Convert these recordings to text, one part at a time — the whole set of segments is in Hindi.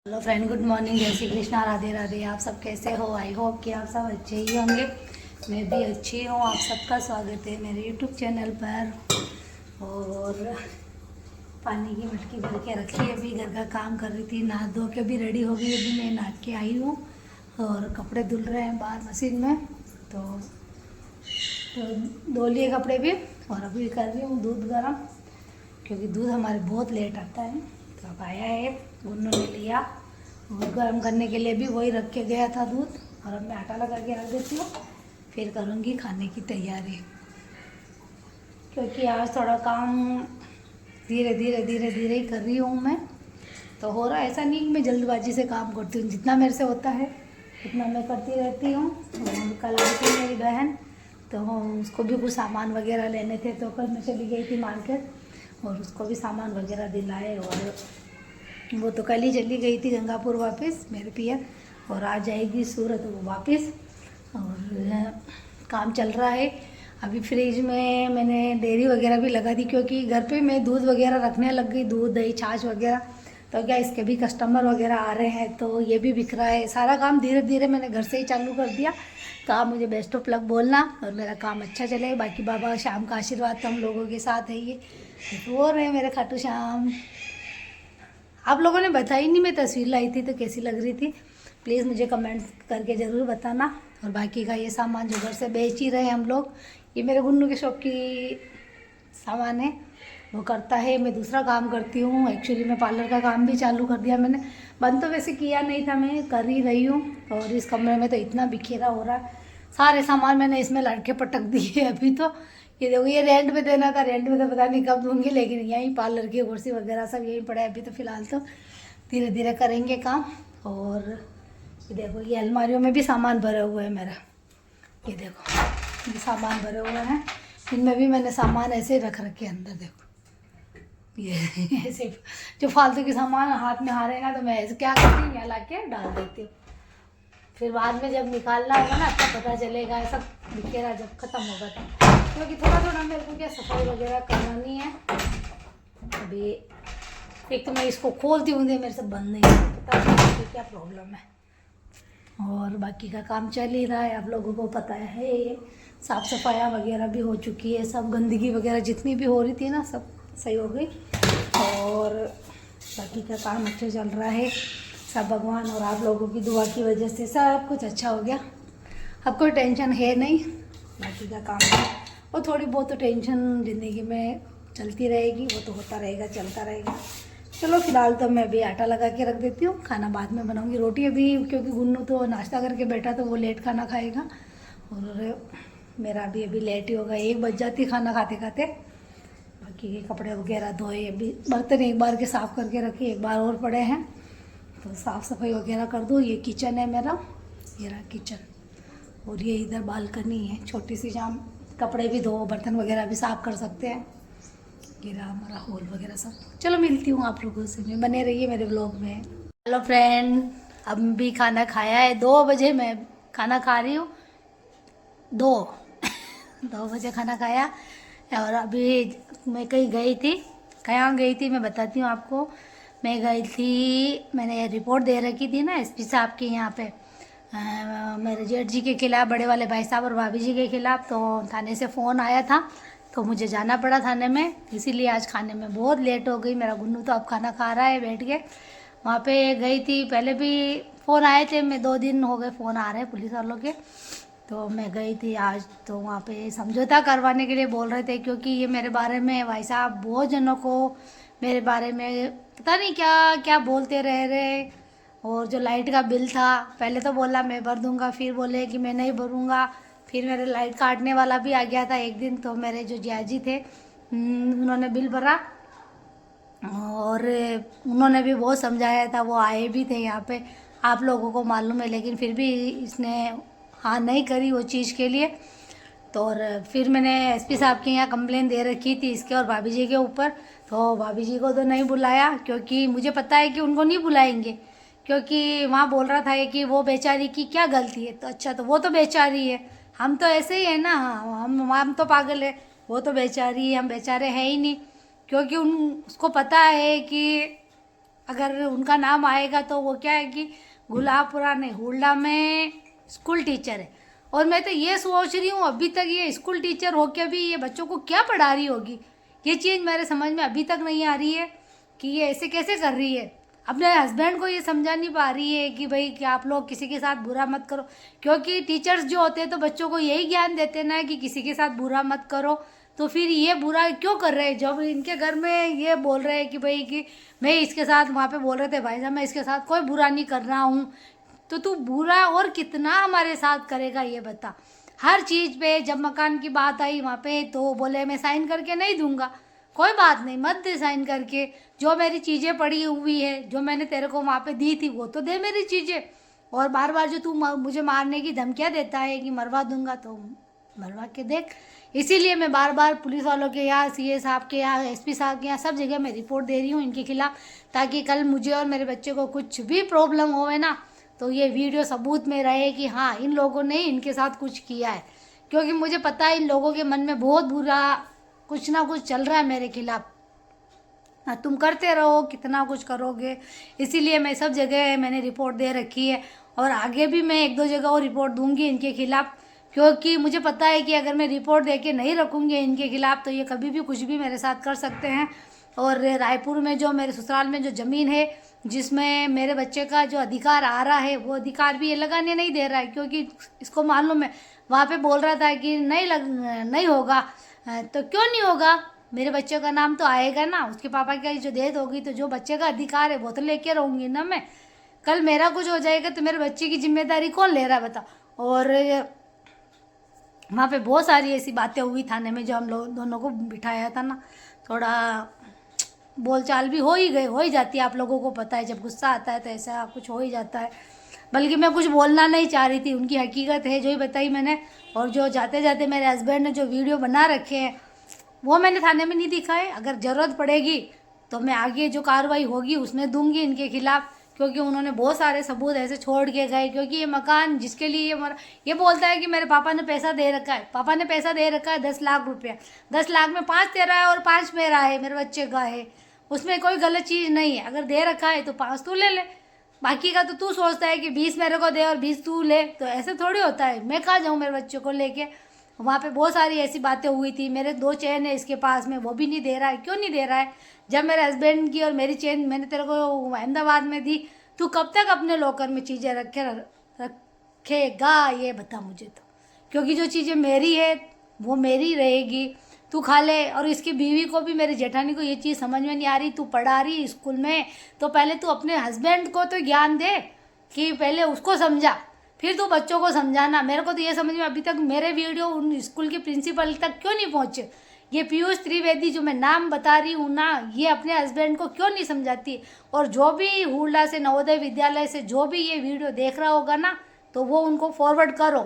हेलो फ्रेंड, गुड मॉर्निंग, जय श्री कृष्णा, राधे राधे। आप सब कैसे हो? आई होप कि आप सब अच्छे ही होंगे। मैं भी अच्छी हूँ। आप सबका स्वागत है मेरे यूट्यूब चैनल पर। और पानी की मटकी भर के रखी, अभी घर का काम कर रही थी, नहा धो के भी रेडी हो गई। अभी मैं नहा के आई हूँ और कपड़े धुल रहे हैं बाहर मशीन में। तो धो लिए कपड़े भी और अभी कर रही हूँ दूध गर्म, क्योंकि दूध हमारे बहुत लेट आता है। तो अब आया है, गुन्नू ने लिया और गर्म करने के लिए भी वही रख के गया था दूध। और अब मैं आटा लगा के रख देती हूँ, फिर करूँगी खाने की तैयारी। क्योंकि आज थोड़ा काम धीरे धीरे धीरे धीरे ही कर रही हूँ मैं। तो हो रहा है, ऐसा नहीं कि मैं जल्दबाजी से काम करती हूँ, जितना मेरे से होता है उतना मैं करती रहती हूँ। और कल आई थी मेरी बहन, तो उसको भी कुछ सामान वगैरह लेने थे, तो कल मैं चली गई थी मार्केट और उसको भी सामान वगैरह दिलाए। और वो तो कल ही चली गई थी गंगापुर वापस मेरे पियर, और आज जाएगी सूरत वो वापस। और काम चल रहा है। अभी फ्रिज में मैंने डेयरी वगैरह भी लगा दी, क्योंकि घर पे मैं दूध वगैरह रखने लग गई, दूध दही छाछ वगैरह। तो क्या इसके भी कस्टमर वगैरह आ रहे हैं, तो ये भी बिक रहा है। सारा काम धीरे धीरे मैंने घर से ही चालू कर दिया। तो आप मुझे बेस्ट ऑफ लक बोलना और मेरा काम अच्छा चले। बाकी बाबा शाम का आशीर्वाद तो हम लोगों के साथ है। ये बोल रहे हैं मेरे खाटू श्याम। आप लोगों ने बताई नहीं, मैं तस्वीर लाई थी तो कैसी लग रही थी, प्लीज़ मुझे कमेंट करके ज़रूर बताना। और बाकी का ये सामान जो घर से बेच ही रहे हैं हम लोग, ये मेरे गुन्नू के शौक की सामान है, वो करता है। मैं दूसरा काम करती हूँ। एक्चुअली मैं पार्लर का काम भी चालू कर दिया मैंने। बंद तो वैसे किया नहीं था, मैं कर ही रही हूँ। और इस कमरे में तो इतना बिखेरा हो रहा है, सारे सामान मैंने इसमें लड़के पटक दिए अभी तो। ये देखो, ये रेंट पे देना था, रेंट पे तो पता नहीं कब दूंगी, लेकिन यहीं पार्लर की कुर्सी वगैरह सब यहीं पड़ा है अभी तो फ़िलहाल। तो धीरे धीरे करेंगे काम। और ये देखो, ये अलमारियों में भी सामान भरे हुए है मेरा। ये देखो, ये सामान भरे हुए हैं, इनमें भी मैंने सामान ऐसे रख रखे अंदर। देखो ये ऐसे जो फालतू के सामान हाथ में आ रहे हैं ना, तो मैं ऐसे क्या करती हूँ, यहाँ ला के डाल देती हूँ। फिर बाद में जब निकालना होगा ना तब पता चलेगा, सब बिखेरा जब ख़त्म होगा तब। क्योंकि थोड़ा थोड़ा मेरे को क्या सफाई वगैरह करवानी है अभी। एक तो मैं इसको खोलती हूँ, मेरे से बंद नहीं है, पता नहीं क्या प्रॉब्लम है। और बाकी का काम चल ही रहा है, आप लोगों को पता है। ये साफ़ सफाइयाँ वगैरह भी हो चुकी है, सब गंदगी वगैरह जितनी भी हो रही थी ना सब सही हो गई। और बाकी का काम अच्छा चल रहा है, सब भगवान और आप लोगों की दुआ की वजह से सब कुछ अच्छा हो गया। अब कोई टेंशन है नहीं। बाकी का काम है, और थोड़ी बहुत तो टेंशन ज़िंदगी में चलती रहेगी, वो तो होता रहेगा, चलता रहेगा। चलो फिलहाल तो मैं अभी आटा लगा के रख देती हूँ, खाना बाद में बनाऊँगी। रोटी अभी, क्योंकि गुन्नू तो नाश्ता करके बैठा तो वो लेट खाना खाएगा, और मेरा भी अभी लेट ही होगा, 1 बज जाती खाना खाते खाते। बाकी के कपड़े वगैरह धोए, अभी बर्तन एक बार के साफ़ करके रखे, एक बार और पड़े हैं, तो साफ़ सफाई वगैरह कर दूँ। ये किचन है मेरा, ये रहा किचन। और ये इधर बालकनी है छोटी सी, जहाँ कपड़े भी धो, बर्तन वगैरह भी साफ़ कर सकते हैं। ये रहा हमारा हॉल वगैरह सब। चलो मिलती हूँ आप लोगों से, मैं बने रहिए मेरे ब्लॉग में। हेलो फ्रेंड, अब भी खाना खाया है, 2 बजे मैं खाना खा रही हूँ। 2 बजे खाना खाया। और अभी मैं कहीं गई थी, कहाँ गई थी मैं बताती हूँ आपको। मैं गई थी, मैंने रिपोर्ट दे रखी थी ना एसपी साहब के यहाँ पे, मेरे जेठ जी के खिलाफ़, बड़े वाले भाई साहब और भाभी जी के खिलाफ़। तो थाने से फ़ोन आया था, तो मुझे जाना पड़ा थाने में, इसीलिए आज खाने में बहुत लेट हो गई। मेरा गुन्नू तो अब खाना खा रहा है बैठ के। वहाँ पे गई थी, पहले भी फ़ोन आए थे, मैं 2 दिन हो गए फ़ोन आ रहे हैं पुलिस वालों के। तो मैं गई थी आज, तो वहाँ पे समझौता करवाने के लिए बोल रहे थे, क्योंकि ये मेरे बारे में भाई साहब बहुत जनों को मेरे बारे में पता नहीं क्या क्या बोलते रह रहे। और जो लाइट का बिल था, पहले तो बोला मैं भर दूंगा, फिर बोले कि मैं नहीं भरूंगा। फिर मेरे लाइट काटने वाला भी आ गया था एक दिन, तो मेरे जो जियाजी थे उन्होंने बिल भरा, और उन्होंने भी बहुत समझाया था, वो आए भी थे यहाँ पे, आप लोगों को मालूम है। लेकिन फिर भी इसने हाँ नहीं करी वो चीज़ के लिए। तो और फिर मैंने एसपी साहब के यहाँ कंप्लेन दे रखी थी इसके और भाभी जी के ऊपर। तो भाभी जी को तो नहीं बुलाया, क्योंकि मुझे पता है कि उनको नहीं बुलाएंगे, क्योंकि वहाँ बोल रहा था ये कि वो बेचारी की क्या गलती है। तो अच्छा, तो वो तो बेचारी है, हम तो ऐसे ही है ना, हम तो पागल है, वो तो बेचारी है, हम बेचारे हैं ही नहीं। क्योंकि उसको पता है कि अगर उनका नाम आएगा तो वो क्या है कि गुलाबपुरा नहीं हुल्डा में स्कूल टीचर है। और मैं तो ये सोच रही हूँ अभी तक ये स्कूल टीचर होके भी ये बच्चों को क्या पढ़ा रही होगी। ये चीज़ मेरे समझ में अभी तक नहीं आ रही है कि ये ऐसे कैसे कर रही है। अपने हस्बैंड को ये समझा नहीं पा रही है कि भाई कि आप लोग किसी के साथ बुरा मत करो, क्योंकि टीचर्स जो होते हैं तो बच्चों को यही ज्ञान देते ना कि किसी के साथ बुरा मत करो। तो फिर ये बुरा क्यों कर रहे हैं जब इनके घर में ये बोल रहे हैं कि भाई कि मैं इसके साथ, वहाँ पे बोल रहे थे भाई साहब मैं इसके साथ कोई बुरा नहीं कर रहा हूँ। तो तू बुरा और कितना हमारे साथ करेगा ये बता। हर चीज़ पे जब मकान की बात आई वहाँ पे तो बोले मैं साइन करके नहीं दूंगा। कोई बात नहीं, मत दे साइन करके, जो मेरी चीज़ें पड़ी हुई है जो मैंने तेरे को वहाँ पे दी थी वो तो दे मेरी चीज़ें। और बार बार जो तू मुझे मारने की धमकियाँ देता है कि मरवा दूंगा, तो मरवा के देख। इसीलिए मैं बार बार पुलिस वालों के यहाँ, सीए साहब के यहाँ, एसपी साहब के यहाँ, सब जगह मैं रिपोर्ट दे रही हूँ इनके खिलाफ़, ताकि कल मुझे और मेरे बच्चे को कुछ भी प्रॉब्लम होवे ना तो ये वीडियो सबूत में रहे कि हाँ इन लोगों ने इनके साथ कुछ किया है। क्योंकि मुझे पता है इन लोगों के मन में बहुत बुरा कुछ ना कुछ चल रहा है मेरे खिलाफ़। हाँ, तुम करते रहो, कितना कुछ करोगे। इसीलिए मैं सब जगह मैंने रिपोर्ट दे रखी है और आगे भी मैं 1-2 जगह और रिपोर्ट दूंगी इनके खिलाफ़। क्योंकि मुझे पता है कि अगर मैं रिपोर्ट दे के नहीं रखूँगी इनके खिलाफ़ तो ये कभी भी कुछ भी मेरे साथ कर सकते हैं। और रायपुर में जो मेरे ससुराल में जो ज़मीन है जिसमें मेरे बच्चे का जो अधिकार आ रहा है वो अधिकार भी ये लगाने नहीं दे रहा है, क्योंकि इसको मालूम है वहाँ पे बोल रहा था कि नहीं होगा। तो क्यों नहीं होगा, मेरे बच्चे का नाम तो आएगा ना, उसके पापा की जो डेथ होगी तो जो बच्चे का अधिकार है वो तो लेके रहूँगी ना मैं। कल मेरा कुछ हो जाएगा तो मेरे बच्चे की जिम्मेदारी कौन ले रहा है बता। और वहाँ पे बहुत सारी ऐसी बातें हुई थाने में जो हम लोग दोनों को बिठाया था ना, थोड़ा बोलचाल भी हो ही जाती है। आप लोगों को पता है जब गुस्सा आता है तो ऐसा कुछ हो ही जाता है। बल्कि मैं कुछ बोलना नहीं चाह रही थी, उनकी हकीकत है जो ही बताई मैंने। और जो जाते जाते मेरे हस्बैंड ने जो वीडियो बना रखे हैं वो मैंने थाने में नहीं दिखाए। अगर ज़रूरत पड़ेगी तो मैं आगे जो कार्रवाई होगी उसमें दूंगी इनके खिलाफ़, क्योंकि उन्होंने बहुत सारे सबूत ऐसे छोड़ के गए। क्योंकि ये मकान जिसके लिए ये बोलता है कि मेरे पापा ने पैसा दे रखा है, पापा ने पैसा दे रखा है 10 लाख रुपया, 10 लाख में 5 तेरा है और 5 मेरा है, मेरे बच्चे का है, उसमें कोई गलत चीज़ नहीं है। अगर दे रखा है तो 5 तू ले ले, बाकी का तो तू सोचता है कि 20 मेरे को दे और 20 तू ले, तो ऐसे थोड़ी होता है। मैं कहाँ जाऊँ मेरे बच्चे को लेके। वहाँ पे बहुत सारी ऐसी बातें हुई थी। मेरे 2 चेन है इसके पास में, वो भी नहीं दे रहा है। क्यों नहीं दे रहा है? जब मेरे हस्बैंड की और मेरी चेन मैंने तेरे को अहमदाबाद में दी, तू कब तक अपने लॉकर में चीज़ें रखेगा ये बता मुझे। तो क्योंकि जो चीज़ें मेरी है वो मेरी रहेगी, तू खा ले। और इसकी बीवी को भी, मेरी जेठानी को ये चीज़ समझ में नहीं आ रही। तू पढ़ा रही स्कूल में तो पहले तू अपने हस्बैंड को तो ज्ञान दे कि पहले उसको समझा, फिर तू बच्चों को समझाना। मेरे को तो ये समझ में अभी तक मेरे वीडियो उन स्कूल के प्रिंसिपल तक क्यों नहीं पहुँचे। ये पीयूष त्रिवेदी जो मैं नाम बता रही हूँ ना, ये अपने हस्बैंड को क्यों नहीं समझाती। और जो भी हुडा से, नवोदय विद्यालय से जो भी ये वीडियो देख रहा होगा ना, तो वो उनको फॉरवर्ड करो,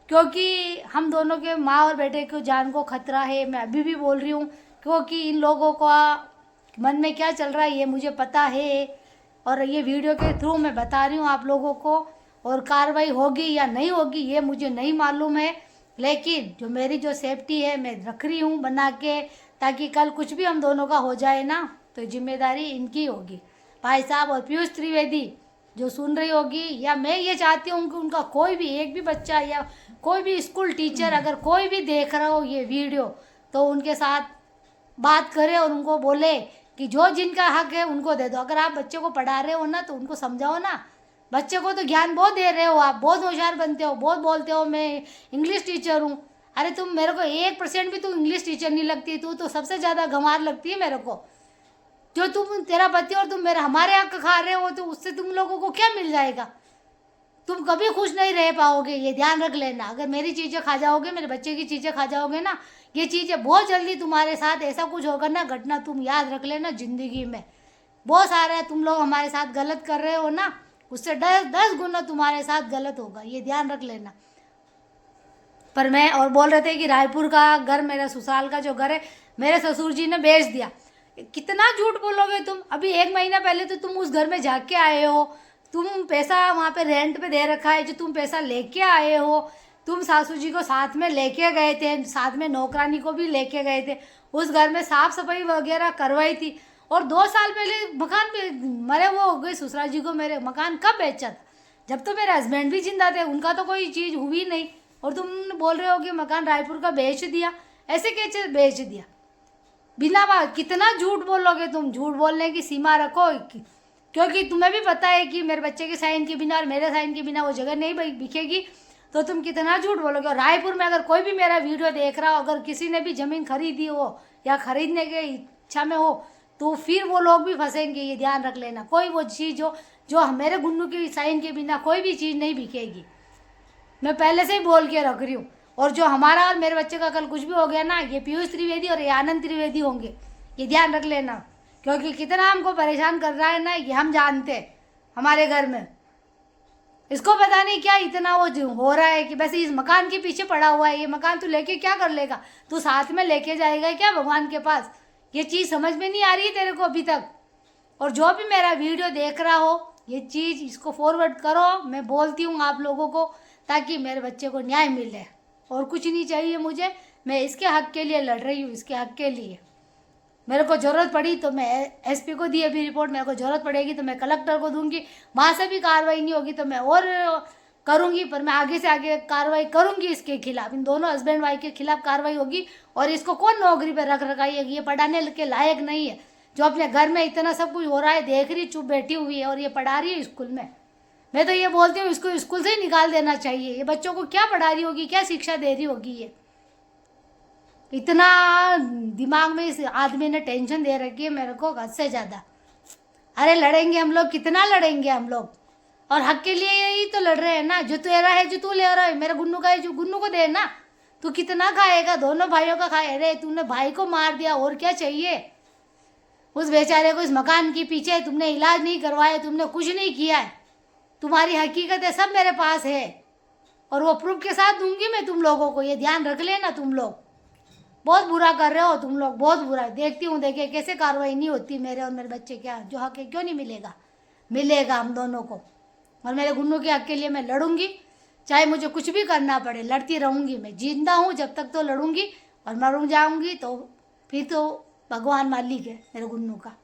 क्योंकि हम दोनों के माँ और बेटे की जान को खतरा है। मैं अभी भी बोल रही हूँ, क्योंकि इन लोगों का मन में क्या चल रहा है ये मुझे पता है। और ये वीडियो के थ्रू मैं बता रही हूँ आप लोगों को। और कार्रवाई होगी या नहीं होगी ये मुझे नहीं मालूम है, लेकिन जो मेरी जो सेफ्टी है मैं रख रही हूँ बना के, ताकि कल कुछ भी हम दोनों का हो जाए ना तो जिम्मेदारी इनकी होगी। भाई साहब और पीयूष त्रिवेदी जो सुन रही होगी, या मैं ये चाहती हूँ कि उनका कोई भी एक भी बच्चा या कोई भी स्कूल टीचर अगर कोई भी देख रहा हो ये वीडियो, तो उनके साथ बात करे और उनको बोले कि जो जिनका हक है उनको दे दो। अगर आप बच्चे को पढ़ा रहे हो ना तो उनको समझाओ ना। बच्चे को तो ज्ञान बहुत दे रहे हो, आप बहुत होशियार बनते हो, बहुत बोलते हो मैं इंग्लिश टीचर हूँ। अरे तुम मेरे को 1% भी तू इंग्लिश टीचर नहीं लगती, तू तो सबसे ज़्यादा गंवार लगती है मेरे को। जो तुम, तेरा पति और तुम मेरे हमारे हक खा रहे हो तो उससे तुम लोगों को क्या मिल जाएगा। तुम कभी खुश नहीं रह पाओगे, ये ध्यान रख लेना। अगर मेरी चीज़ें खा जाओगे, मेरे बच्चे की चीज़ें खा जाओगे ना, ये चीज़ें बहुत जल्दी तुम्हारे साथ ऐसा कुछ होगा ना घटना, तुम याद रख लेना ज़िंदगी में। बहुत सारा तुम लोग हमारे साथ गलत कर रहे हो ना, उससे 10 गुना तुम्हारे साथ गलत होगा, ये ध्यान रख लेना। पर मैं और बोल रहे थे कि रायपुर का घर, मेरा ससुराल का जो घर है, मेरे ससुर जी ने बेच दिया। कितना झूठ बोलोगे तुम। अभी 1 महीना पहले तो तुम उस घर में जाके आए हो, तुम पैसा वहाँ पे रेंट पे दे रखा है, जो तुम पैसा लेके आए हो, तुम सासू जी को साथ में लेके गए थे, साथ में नौकरानी को भी लेके गए थे, उस घर में साफ़ सफाई वगैरह करवाई थी। और 2 साल पहले मकान पे मरे वो हो गए ससुराल जी को, मेरे मकान कब बेचा था? जब तो मेरे हस्बैंड भी जिंदा थे, उनका तो कोई चीज़ हुई नहीं। और तुम बोल रहे हो कि मकान रायपुर का बेच दिया, ऐसे कैसे बेच दिया? बिना बात कितना झूठ बोलोगे तुम? झूठ बोलने की सीमा रखो, क्योंकि तुम्हें भी पता है कि मेरे बच्चे के साइन के बिना और मेरे साइन के बिना वो जगह नहीं बिकेगी। तो तुम कितना झूठ बोलोगे? और रायपुर में अगर कोई भी मेरा वीडियो देख रहा हो, अगर किसी ने भी ज़मीन खरीदी हो या खरीदने की इच्छा में हो, तो फिर वो लोग भी फंसेंगे, ये ध्यान रख लेना। कोई वो चीज़ जो मेरे गुन्नू की साइन के बिना कोई भी चीज़ नहीं बिकेगी, मैं पहले से ही बोल के रख रही हूँ। और जो हमारा और मेरे बच्चे का कल कुछ भी हो गया ना, ये पीयूष त्रिवेदी और ये आनंद त्रिवेदी होंगे, ये ध्यान रख लेना। क्योंकि कितना हमको परेशान कर रहा है ना, ये हम जानते हैं। हमारे घर में इसको पता नहीं क्या इतना वो हो रहा है कि बस इस मकान के पीछे पड़ा हुआ है। ये मकान तू लेके क्या कर लेगा? तू साथ में लेके जाएगा क्या भगवान के पास? ये चीज़ समझ में नहीं आ रही है तेरे को अभी तक। और जो भी मेरा वीडियो देख रहा हो, ये चीज़ इसको फॉरवर्ड करो, मैं बोलती हूँ आप लोगों को, ताकि मेरे बच्चे को न्याय मिले। और कुछ नहीं चाहिए मुझे, मैं इसके हक के लिए लड़ रही हूँ, इसके हक के लिए। मेरे को ज़रूरत पड़ी तो मैं एसपी को दी अभी रिपोर्ट, मेरे को ज़रूरत पड़ेगी तो मैं कलेक्टर को दूंगी, वहाँ से भी कार्रवाई नहीं होगी तो मैं और करूँगी। पर मैं आगे से आगे कार्रवाई करूँगी इसके खिलाफ, इन दोनों हस्बैंड वाइफ के खिलाफ कार्रवाई होगी। और इसको कौन नौकरी पर रख रखा है? ये पढ़ाने के लायक नहीं है, जो अपने घर में इतना सब कुछ हो रहा है देख रही, चुप बैठी हुई है, और ये पढ़ा रही है स्कूल में। मैं तो ये बोलती हूँ इसको स्कूल से ही निकाल देना चाहिए। ये बच्चों को क्या पढ़ा रही होगी, क्या शिक्षा दे रही होगी? ये इतना दिमाग में इस आदमी ने टेंशन दे रखी है मेरे को, हद से ज़्यादा। अरे लड़ेंगे हम लोग, कितना लड़ेंगे हम लोग? और हक के लिए यही तो लड़ रहे हैं ना। जो तेरा है, जो तू ले रहा है, मेरे गुन्नू का है, जो गुन्नू को दे ना। तू कितना खाएगा? दोनों भाइयों का खाए। अरे तूने भाई को मार दिया, और क्या चाहिए? उस बेचारे को इस मकान के पीछे तुमने इलाज नहीं करवाया, तुमने कुछ नहीं किया है। तुम्हारी हकीकतें सब मेरे पास है, और वो प्रूफ के साथ दूंगी मैं तुम लोगों को। ये ध्यान रख लेना। तुम लोग बहुत बुरा कर रहे हो, तुम लोग बहुत बुरा। देखती हूँ, देखे कैसे कार्रवाई नहीं होती मेरे और मेरे बच्चे के जो हक है। क्यों नहीं मिलेगा? मिलेगा हम दोनों को। और मेरे गुन्नू के हक के लिए मैं लड़ूंगी, चाहे मुझे कुछ भी करना पड़े, लड़ती रहूंगी। मैं जिंदा हूँ जब तक तो लड़ूंगी, और मरूँ जाऊंगी तो फिर तो भगवान मालिक है मेरे गुन्नू का।